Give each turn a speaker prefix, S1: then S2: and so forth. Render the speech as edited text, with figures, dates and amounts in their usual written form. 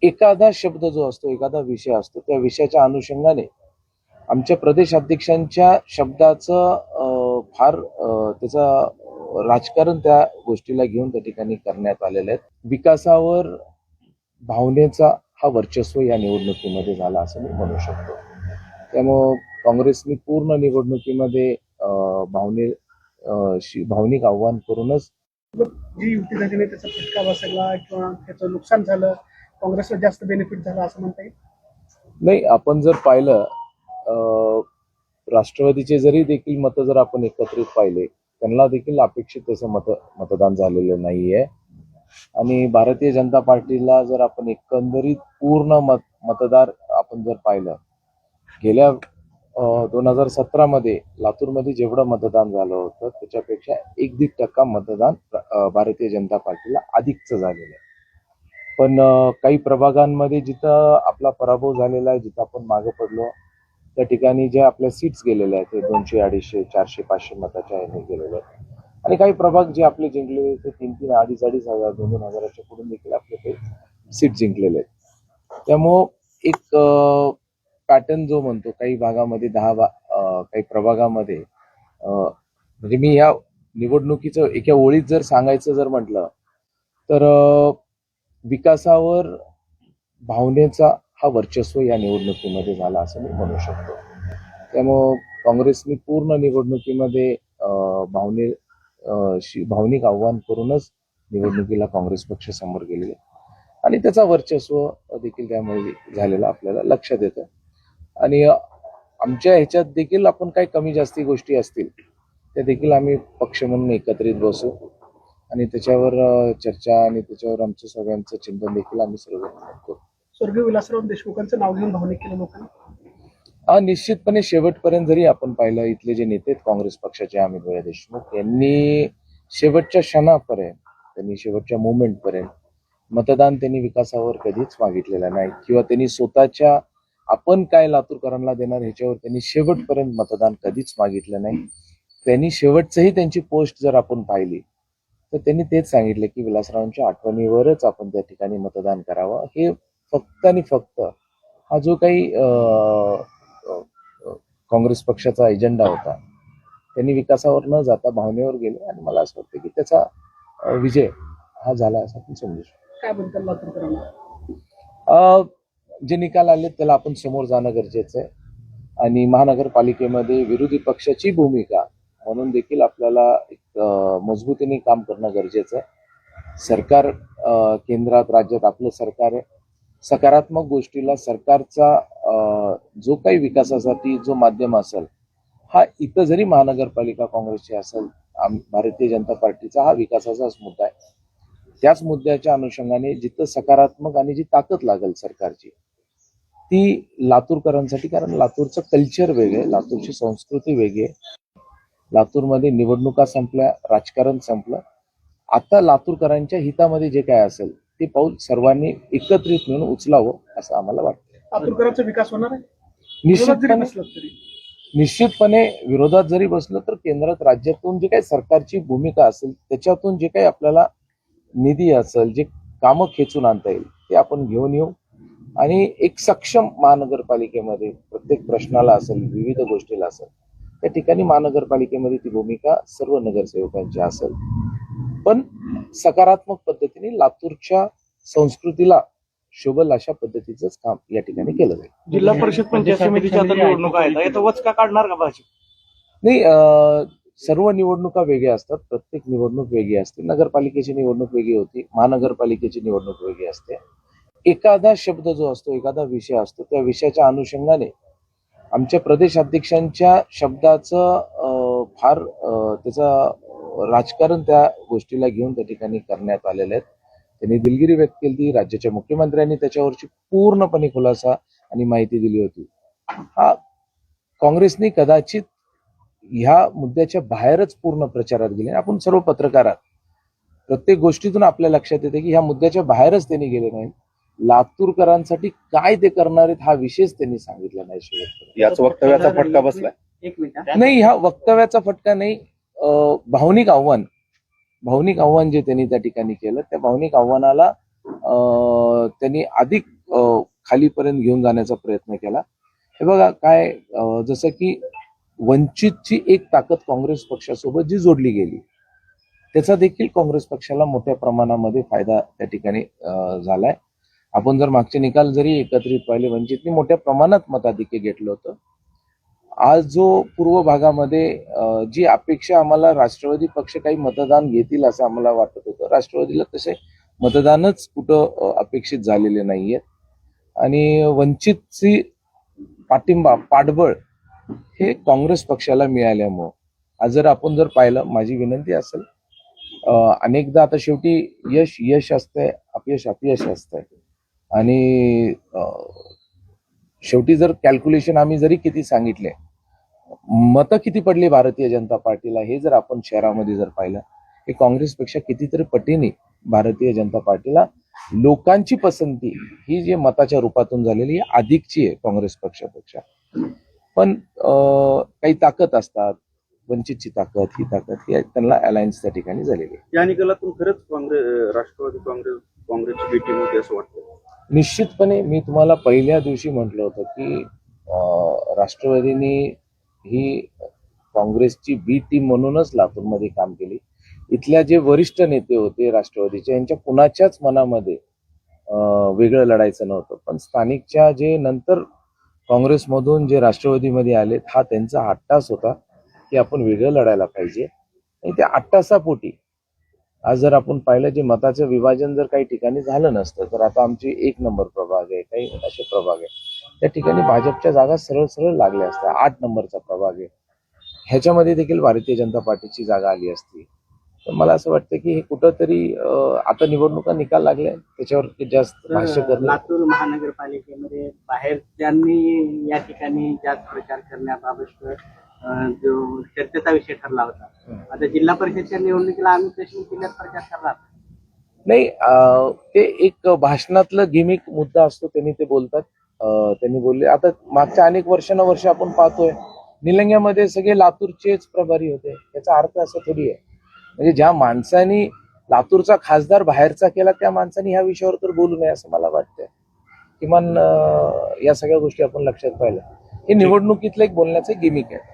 S1: एखादा शब्द जो असतो, एखादा विषय असतो, त्या विषयाच्या अनुषंगाने आमच्या प्रदेश अध्यक्षांच्या शब्दाचं फार त्याचा राजकारण त्या गोष्टीला घेऊन त्या ठिकाणी करण्यात आलेलं आहे. विकासावर भावनेचा हा वर्चस्व या निवडणुकीमध्ये झाला असं मी म्हणू शकतो. त्यामुळं काँग्रेसने पूर्ण निवडणुकीमध्ये भावनिक आव्हान करूनच
S2: जी युती झाली नाही त्याचा फटका बसला किंवा त्याचं नुकसान झालं, काँग्रेसला जास्त बेनिफिट झाला असं म्हणता येईल?
S1: नाही, आपण जर पाहिलं राष्ट्रवादीचे जरी देखील मतं जर आपण एकत्रित पाहिले, त्यांना देखील अपेक्षित तसं मतदान झालेलं नाहीये. आणि भारतीय जनता पार्टीला जर आपण एकंदरीत पूर्ण मतदार आपण जर पाहिलं, गेल्या 2017 मध्ये लातूरमध्ये जेवढं मतदान झालं होतं त्याच्यापेक्षा 1.5% मतदान भारतीय जनता पार्टीला अधिकचं झालेलं आहे. पण काही प्रभागांमध्ये जिथं आपला पराभव झालेला आहे, जिथं आपण मागे पडलो, त्या ठिकाणी जे आपल्या सीट्स गेलेल्या आहेत ते 200, 250, 400, 500 मताच्या ह्याने गेलेले आहेत. आणि काही प्रभाग जे आपले जिंकलेले ते 3-3, 2.5 हजार, 2-2 हजाराच्या पुढून देखील आपले काही सीट जिंकलेले आहेत. त्यामुळं एक पॅटर्न जो म्हणतो, काही भागामध्ये काही प्रभागामध्ये म्हणजे मी या निवडणुकीचं एका ओळीत जर सांगायचं जर म्हटलं तर विकासावर भावनेचा हा वर्चस्व या निवडणुकीमध्ये झाला असं मी म्हणू शकतो. त्यामुळं काँग्रेसने पूर्ण निवडणुकीमध्ये भावनिक आव्हान करूनच निवडणुकीला काँग्रेस पक्ष समोर गेलेले आणि त्याचा वर्चस्व देखील त्यामुळे झालेला आपल्याला लक्षात येतं. आणि आमच्या ह्याच्यात देखील आपण काही कमी जास्ती गोष्टी असतील त्या देखील आम्ही पक्ष म्हणून एकत्रित बसू आणि त्याच्यावर चर्चा आणि त्याच्यावर आमचं सगळ्यांचं चिंतन देखील आम्ही सर्व करू.
S2: स्वर्गीय विलासराव देशमुखांचं नाव घेऊन भावनिक केलं लोकांना.
S1: निश्चितपणे शेवटपर्यंत जरी आपण पाहिलं, इथले जे नेते काँग्रेस पक्षाचे अमित भैया देशमुख यांनी शेवटच्या क्षणापर्यंत, त्यांनी शेवटच्या मोमेंटपर्यंत मतदान त्यांनी विकासावर कधीच मागितलेलं नाही किंवा त्यांनी स्वतःच्या आपण काय लातूरकरांना देणार ह्याच्यावर त्यांनी शेवटपर्यंत मतदान कधीच मागितलं नाही. त्यांनी शेवटचंही त्यांची पोस्ट जर आपण पाहिली तर त्यांनी तेच सांगितलं की विलासरावांच्या आठवणीवरच आपण त्या ठिकाणी मतदान करावं. हे फक्त आणि फक्त हा जो काही काँग्रेस पक्षाचा एजेंडा होता, त्यांनी विकासावर न जाता भावनेवर गेले आणि मला असं वाटतं की त्याचा विजय हा झाला असं आपण समजू शकतो.
S2: काय बोलतात लातूरकरांना?
S1: जे निकाल आले त्याला आपण समोर जाणं गरजेचं आहे आणि महानगरपालिकेमध्ये विरोधी पक्षाची भूमिका म्हणून देखील आपल्याला एक मजबूतीने काम करणं गरजेचं आहे. सरकार केंद्रात राज्यात आपलं सरकार आहे. सकारात्मक गोष्टीला सरकारचा जो काही विकासासाठी जो माध्यम असेल, हा इथं जरी महानगरपालिका काँग्रेसची असेल, भारतीय जनता पार्टीचा हा विकासाचाच मुद्दा आहे. त्याच मुद्द्याच्या अनुषंगाने जिथं सकारात्मक आणि जी ताकद लागेल सरकारची ती लातूरकरांसाठी, कारण लातूरचं कल्चर वेगळे, लातूरची संस्कृती वेगळी आहे. लातूरमध्ये निवडणुका संपल्या, राजकारण संपलं. आता लातूरकरांच्या हितामध्ये जे काय असेल ते पाऊल सर्वांनी एकत्रित मिळून उचलावं असं आम्हाला वाटतं.
S2: लातूरकरांचा विकास होणार आहे
S1: निश्चितपणे. विरोधात जरी बसलं तर केंद्रात राज्यातून जे काही सरकारची भूमिका असेल त्याच्यातून जे काही आपल्याला निधी असेल, जे कामं खेचून आणता येईल ते आपण घेऊन येऊ आणि एक सक्षम महानगरपालिकेमध्ये प्रत्येक प्रश्नाला असेल, विविध गोष्टीला असेल, त्या ठिकाणी महानगरपालिकेमध्ये ती भूमिका सर्व नगरसेवकांची असेल, पण सकारात्मक पद्धतीने लातूरच्या संस्कृतीला शोभल अशा पद्धतीचंच काम या ठिकाणी केलं जाईल.
S2: जिल्हा परिषद पंचायत समितीच्या आता निवडणुका आहेत, याचा वचका काढणार का भाजप?
S1: नाही, सर्व निवडणुका वेगळ्या असतात, प्रत्येक निवडणूक वेगळी असते. नगरपालिकेची निवडणूक वेगळी होती, महानगरपालिकेची निवडणूक वेगळी असते. एखादा शब्द जो असतो, एखादा विषय असतो, त्या विषयाच्या अनुषंगाने आमच्या प्रदेश अध्यक्षांच्या शब्दाचं फार त्याचा राजकारण त्या गोष्टीला घेऊन त्या ठिकाणी करण्यात आलेलं आहे. त्यांनी दिलगिरी व्यक्त केली, राज्याच्या मुख्यमंत्र्यांनी त्याच्यावरची पूर्णपणे खुलासा आणि माहिती दिली होती. हा काँग्रेसने कदाचित ह्या मुद्द्याच्या बाहेरच पूर्ण प्रचारात गेले. आपण सर्व पत्रकारात प्रत्येक गोष्टीतून आपल्या लक्षात येते की ह्या मुद्द्याच्या बाहेरच त्यांनी गेले नाही. लातूरकरांसाठी काय ते करणार आहेत हा विषयच त्यांनी सांगितला नाही. शेवट
S3: याच वक्तव्याचा फटका बसलाय?
S1: नाही, ह्या वक्तव्याचा फटका नाही. भावनिक आव्हान जे त्यांनी त्या ठिकाणी केलं, त्या भावनिक आव्हानाला त्यांनी अधिक खालीपर्यंत घेऊन जाण्याचा प्रयत्न केला. हे बघा काय जसं की वंचितची एक ताकद काँग्रेस पक्षासोबत जी जोडली गेली त्याचा देखील काँग्रेस पक्षाला मोठ्या प्रमाणामध्ये फायदा त्या ठिकाणी झालाय. आपण जर मागचे निकाल जरी एकत्रित पाहिले वंचितने मोठ्या प्रमाणात मताधिक्य घेतलं होतं. आज जो पूर्व भागामध्ये जी अपेक्षा आम्हाला राष्ट्रवादी पक्ष काही मतदान घेतील असं आम्हाला वाटत होतं, राष्ट्रवादीला तसे मतदानच कुठं अपेक्षित झालेले नाहीयेत आणि वंचितची पाठिंबा पाठबळ हे काँग्रेस पक्षाला मिळाल्यामुळं आज जर आपण जर पाहिलं, माझी विनंती असेल, अनेकदा आता शेवटी यश यश असतंय, अपयश अपयश असतंय आणि शेवटी जर कॅल्क्युलेशन आम्ही जरी किती सांगितले, मतं किती पडली भारतीय जनता पार्टीला हे जर आपण शहरामध्ये जर पाहिलं, हे काँग्रेसपेक्षा कितीतरी पटीने भारतीय जनता पार्टीला लोकांची पसंती ही जी मताच्या रूपातून झालेली ही अधिकची आहे काँग्रेस पक्षापेक्षा. पण काही ताकद असतात, वंचितची ताकद ही त्यांना अलायन्स त्या ठिकाणी झालेली आहे.
S3: या निकालातून खरंच राष्ट्रवादी काँग्रेसची बी टीम होती असं वाटतं?
S1: निश्चितपणे मी तुम्हाला पहिल्या दिवशी म्हटलं होतं की राष्ट्रवादीने ही काँग्रेसची बी टीम म्हणूनच लातूरमध्ये काम केली. इथल्या जे वरिष्ठ नेते होते राष्ट्रवादीचे यांच्या कुणाच्याच मनामध्ये वेगळं लढायचं नव्हतं. पण स्थानिकच्या जे नंतर काँग्रेसमधून जे राष्ट्रवादीमध्ये आले हा त्यांचा हट्टास होता की आपण वेगळं लढायला पाहिजे. आणि त्या हट्टासापोटी आज जर आपण पाहिलं जे मताचं विभाजन जर काही ठिकाणी झालं नसतं तर आता आमची 1 नंबर प्रभाग आहे, काही असे प्रभाग आहे, त्या ठिकाणी भाजपच्या जागा सरळ सरळ लागल्या असत्या. 8 नंबरचा प्रभाग आहे, ह्याच्यामध्ये देखील भारतीय जनता पार्टीची जागा आली असती. तर मला असं वाटतं की हे कुठंतरी आता निवडणुका निकाल लागले त्याच्यावर जास्त भाष्य करणं.
S4: लातूर महानगरपालिकेमध्ये बाहेरच्यांनी या ठिकाणी जास्त प्रचार करण्याबाबत जो चर्चेचा विषय ठरला होता. आता जिल्हा परिषदच्या निवडणुकीला आम्ही देशमुख जिल्ह्यात प्रचार करणार
S1: नाही. ते एक भाषणातलं गिमिक मुद्दा असतो, त्यांनी ते बोलतात. त्यांनी बोलले आता मागच्या अनेक वर्षानुवर्ष आपण पाहतोय निलंग्यामध्ये सगळे लातूरचेच प्रभारी होते. याचा अर्थ असा थोडी आहे. म्हणजे ज्या माणसाने लातूरचा खासदार बाहेरचा केला त्या माणसाने ह्या विषयावर तर बोलू नये असं मला वाटतंय. किमान या सगळ्या गोष्टी आपण लक्षात पाहिल्या. हे निवडणुकीतलं एक बोलण्याचं गिमिक आहे.